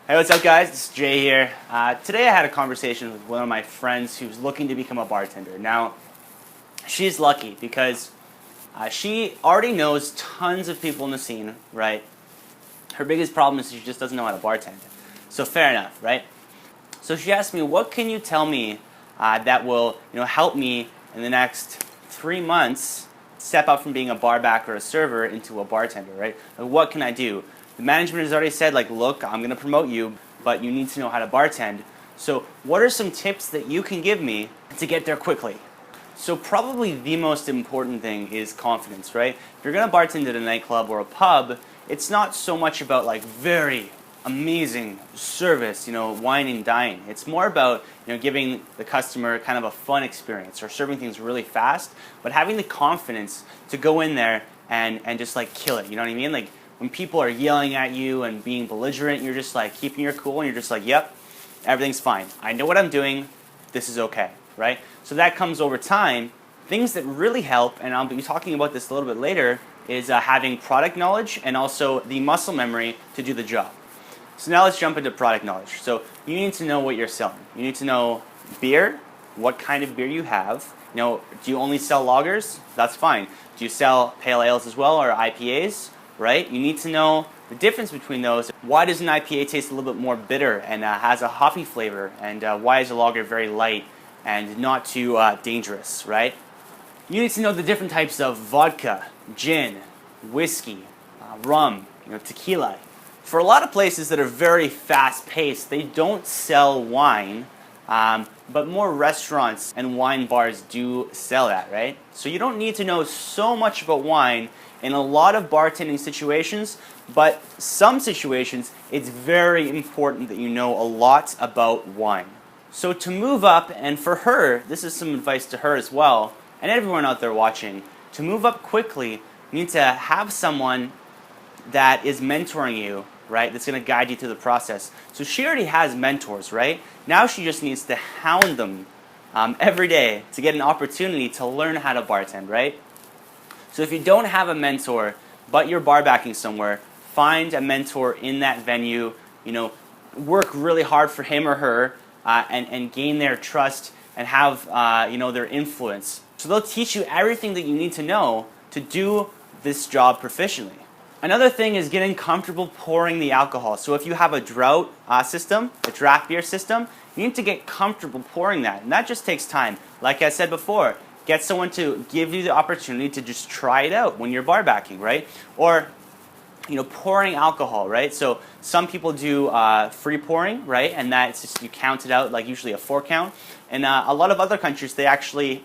Hey, what's up guys? It's Jay here. Today I had a conversation with one of my friends who's looking to become a bartender. Now, she's lucky because she already knows tons of people in the scene, right? Her biggest problem is she just doesn't know how to bartend. So fair enough, right? So she asked me, what can you tell me that will help me in the next 3 months step up from being a bar back or a server into a bartender, right? Like, what can I do? The management has already said, like, look, I'm going to promote you, but you need to know how to bartend. So what are some tips that you can give me to get there quickly? So probably the most important thing is confidence, right? If you're going to bartend at a nightclub or a pub, it's not so much about like very amazing service, wine and dine. It's more about giving the customer kind of a fun experience or serving things really fast, but having the confidence to go in there and just like kill it. You know what I mean? Like, when people are yelling at you and being belligerent, you're just like keeping your cool and you're just like, yep, everything's fine. I know what I'm doing. This is okay, right? So that comes over time. Things that really help, and I'll be talking about this a little bit later, is having product knowledge and also the muscle memory to do the job. So now let's jump into product knowledge. So you need to know what you're selling. You need to know beer, what kind of beer you have. Do you only sell lagers? That's fine. Do you sell pale ales as well or IPAs? Right? You need to know the difference between those. Why does an IPA taste a little bit more bitter and has a hoppy flavor? And why is a lager very light and not too dangerous, right? You need to know the different types of vodka, gin, whiskey, rum, tequila. For a lot of places that are very fast-paced, they don't sell wine, but more restaurants and wine bars do sell that, right? So you don't need to know so much about wine in a lot of bartending situations, but some situations it's very important that you know a lot about wine. So to move up, and for her, this is some advice to her as well, and everyone out there watching, to move up quickly, you need to have someone that is mentoring you, right, that's going to guide you through the process. So she already has mentors, right? Now she just needs to hound them every day to get an opportunity to learn how to bartend, right? So if you don't have a mentor, but you're bar backing somewhere, find a mentor in that venue, work really hard for him or her, and gain their trust and have their influence. So they'll teach you everything that you need to know to do this job proficiently. Another thing is getting comfortable pouring the alcohol. So if you have a draft system, a draft beer system, you need to get comfortable pouring that, and that just takes time. Like I said before, get someone to give you the opportunity to just try it out when you're bar backing, right? Or pouring alcohol, right? So some people do free pouring, right? And that's just, you count it out, like usually a 4 count. And a lot of other countries, they actually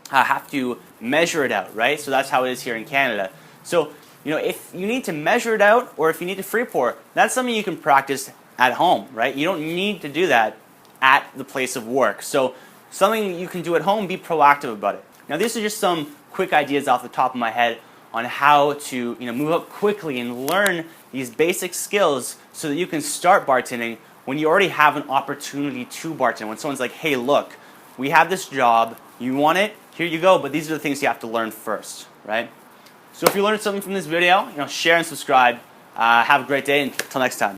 have to measure it out, right? So that's how it is here in Canada. So if you need to measure it out or if you need to free pour, that's something you can practice at home, right? You don't need to do that at the place of work. So something you can do at home, be proactive about it. Now, these are just some quick ideas off the top of my head on how to move up quickly and learn these basic skills so that you can start bartending when you already have an opportunity to bartend. When someone's like, hey, look, we have this job, you want it, here you go, but these are the things you have to learn first, right? So if you learned something from this video, share and subscribe. Have a great day, and until next time.